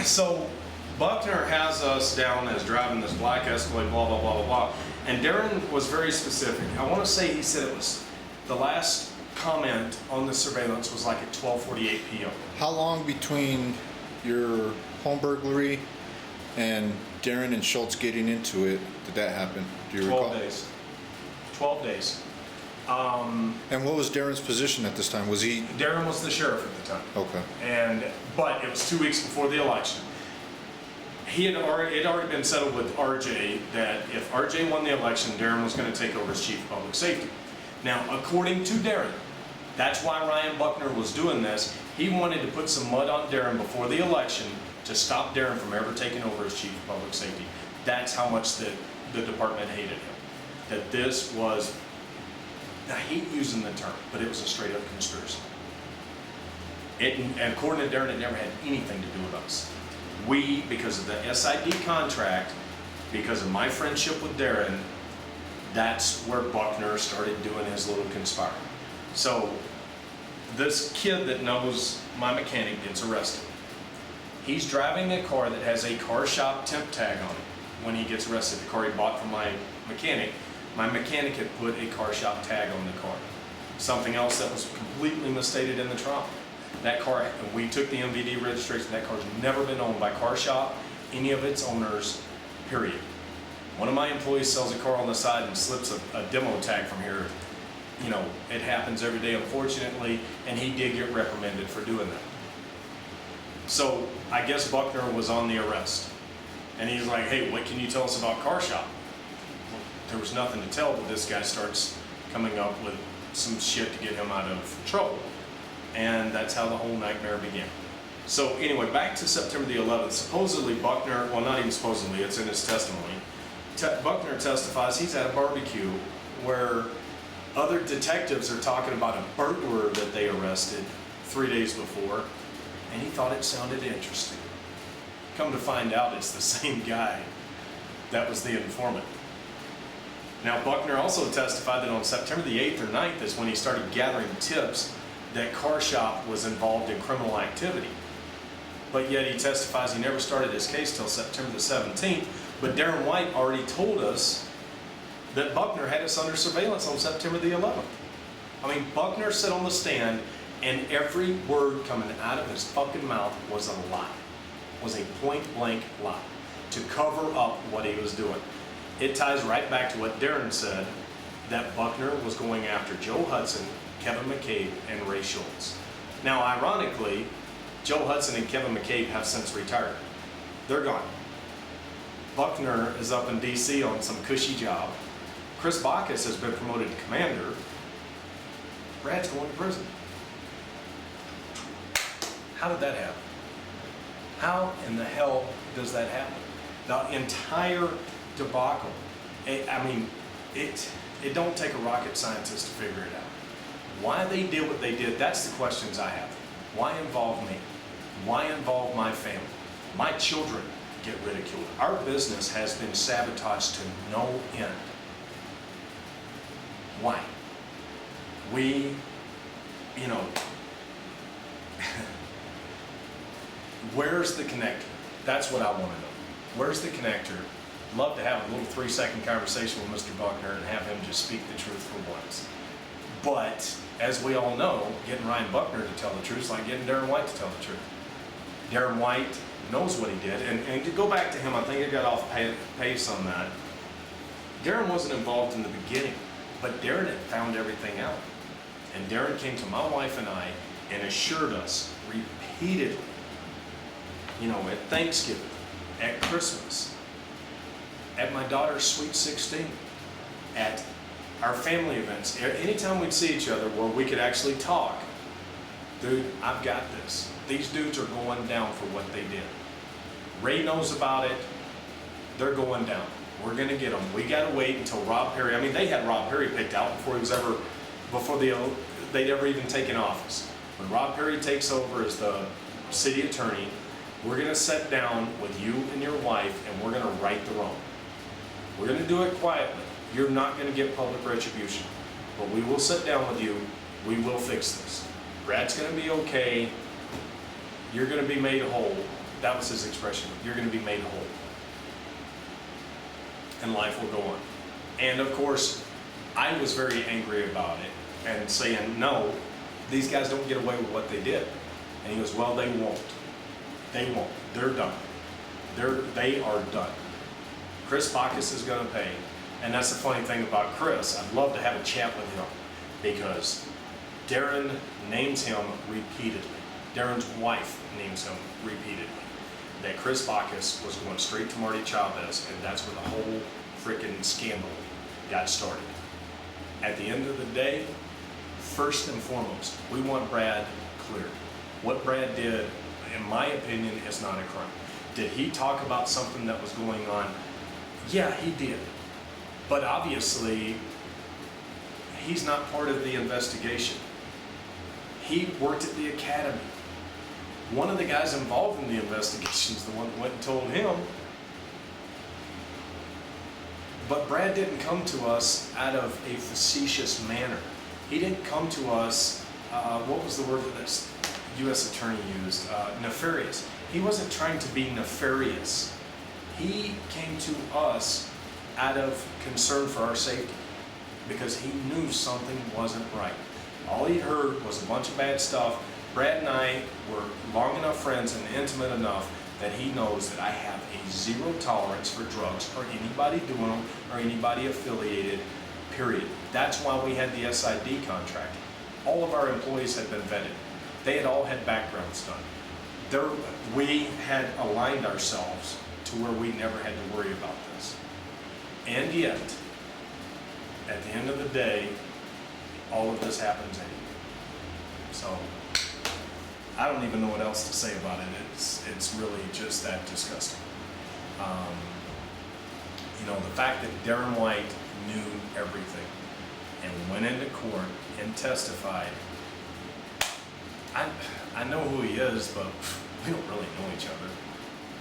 So Buckner has us down as driving this black Escalade, blah, blah, blah, blah, blah. And Darren was very specific. I want to say he said it was the last comment on the surveillance was like at 12:48 p.m. How long between your home burglary and Darren and Schultz getting into it did that happen? Do you 12 recall? days. 12 days. And what was Darren's position at this time? Was he? Darren was the sheriff at the time. Okay. But it was 2 weeks before the election. It had already been settled with RJ that if RJ won the election, Darren was going to take over as chief of public safety. Now, according to Darren, that's why Ryan Buckner was doing this. He wanted to put some mud on Darren before the election to stop Darren from ever taking over as chief of public safety. That's how much the department hated him. That this was, I hate using the term, but it was a straight up conspiracy. And according to Darren, it never had anything to do with us. We, because of the SID contract, because of my friendship with Darren, that's where Buckner started doing his little conspiring. So this kid that knows my mechanic gets arrested. He's driving a car that has a car shop temp tag on it when he gets arrested. The car he bought from my mechanic had put a car shop tag on the car. Something else that was completely misstated in the trial. That car, we took the MVD registration, that car's never been owned by Car Shop, any of its owners, period. One of my employees sells a car on the side and slips a demo tag from here. You know, it happens every day, unfortunately, and he did get reprimanded for doing that. So I guess Buckner was on the arrest. And he's like, hey, what can you tell us about Car Shop? Well, there was nothing to tell, but this guy starts coming up with some shit to get him out of trouble. And that's how the whole nightmare began. So anyway, back to September the 11th. Supposedly Buckner, well, not even supposedly, it's in his testimony. Buckner testifies he's at a barbecue where other detectives are talking about a burglar that they arrested 3 days before, and he thought it sounded interesting. Come to find out, it's the same guy that was the informant. Now, Buckner also testified that on September the 8th or 9th is when he started gathering tips that Car Shop was involved in criminal activity. But yet he testifies he never started his case till September the 17th, but Darren White already told us that Buckner had us under surveillance on September the 11th. I mean, Buckner sat on the stand and every word coming out of his fucking mouth was a lie, was a point blank lie, to cover up what he was doing. It ties right back to what Darren said, that Buckner was going after Joe Hudson, Kevin McCabe, and Ray Schultz. Now, ironically, Joe Hudson and Kevin McCabe have since retired. They're gone. Buckner is up in DC on some cushy job. Chris Bacchus has been promoted to commander. Brad's going to prison. How did that happen? How in the hell does that happen? The entire debacle, it don't take a rocket scientist to figure it out. Why they did what they did, that's the questions I have. Why involve me? Why involve my family? My children get ridiculed. Our business has been sabotaged to no end. Why? We, where's the connector? That's what I want to know. Where's the connector? Love to have a little 3-second conversation with Mr. Buckner and have him just speak the truth for once. But, as we all know, getting Ryan Buckner to tell the truth is like getting Darren White to tell the truth. Darren White knows what he did, and to go back to him, I think I got off pace on that. Darren wasn't involved in the beginning, but Darren had found everything out. And Darren came to my wife and I and assured us repeatedly, at Thanksgiving, at Christmas, at my daughter's Sweet 16, at our family events, anytime we'd see each other where we could actually talk, dude, I've got this. These dudes are going down for what they did. Ray knows about it. They're going down. We're going to get them. We got to wait until Rob Perry, they had Rob Perry picked out before they'd ever even taken office. When Rob Perry takes over as the city attorney, we're going to sit down with you and your wife and we're going to right the wrong. We're going to do it quietly. You're not going to get public retribution, but we will sit down with you. We will fix this. Brad's going to be okay. You're going to be made whole. That was his expression. You're going to be made whole. And life will go on. And of course, I was very angry about it and saying, no, these guys don't get away with what they did. And he goes, well, they won't. They won't. They're done. They are done. Chris Bacchus is going to pay. And that's the funny thing about Chris. I'd love to have a chat with him because Darren names him repeatedly. Darren's wife names him repeatedly. That Chris Bacchus was going straight to Marty Chavez, and that's where the whole freaking scandal got started. At the end of the day, first and foremost, we want Brad cleared. What Brad did, in my opinion, is not a crime. Did he talk about something that was going on? Yeah, he did. But obviously, he's not part of the investigation. He worked at the academy. One of the guys involved in the investigation is the one that went and told him. But Brad didn't come to us out of a facetious manner. He didn't come to us, what was the word that this U.S. attorney used? Nefarious. He wasn't trying to be nefarious. He came to us out of concern for our safety because he knew something wasn't right. All he heard was a bunch of bad stuff. Brad and I were long enough friends and intimate enough that he knows that I have a zero tolerance for drugs or anybody doing them or anybody affiliated, period. That's why we had the SID contract. All of our employees had been vetted. They had all had backgrounds done. We had aligned ourselves to where we never had to worry about this. And yet, at the end of the day, all of this happens anyway. So, I don't even know what else to say about it. It's really just that disgusting. The fact that Darren White knew everything and went into court and testified. I know who he is, but we don't really know each other.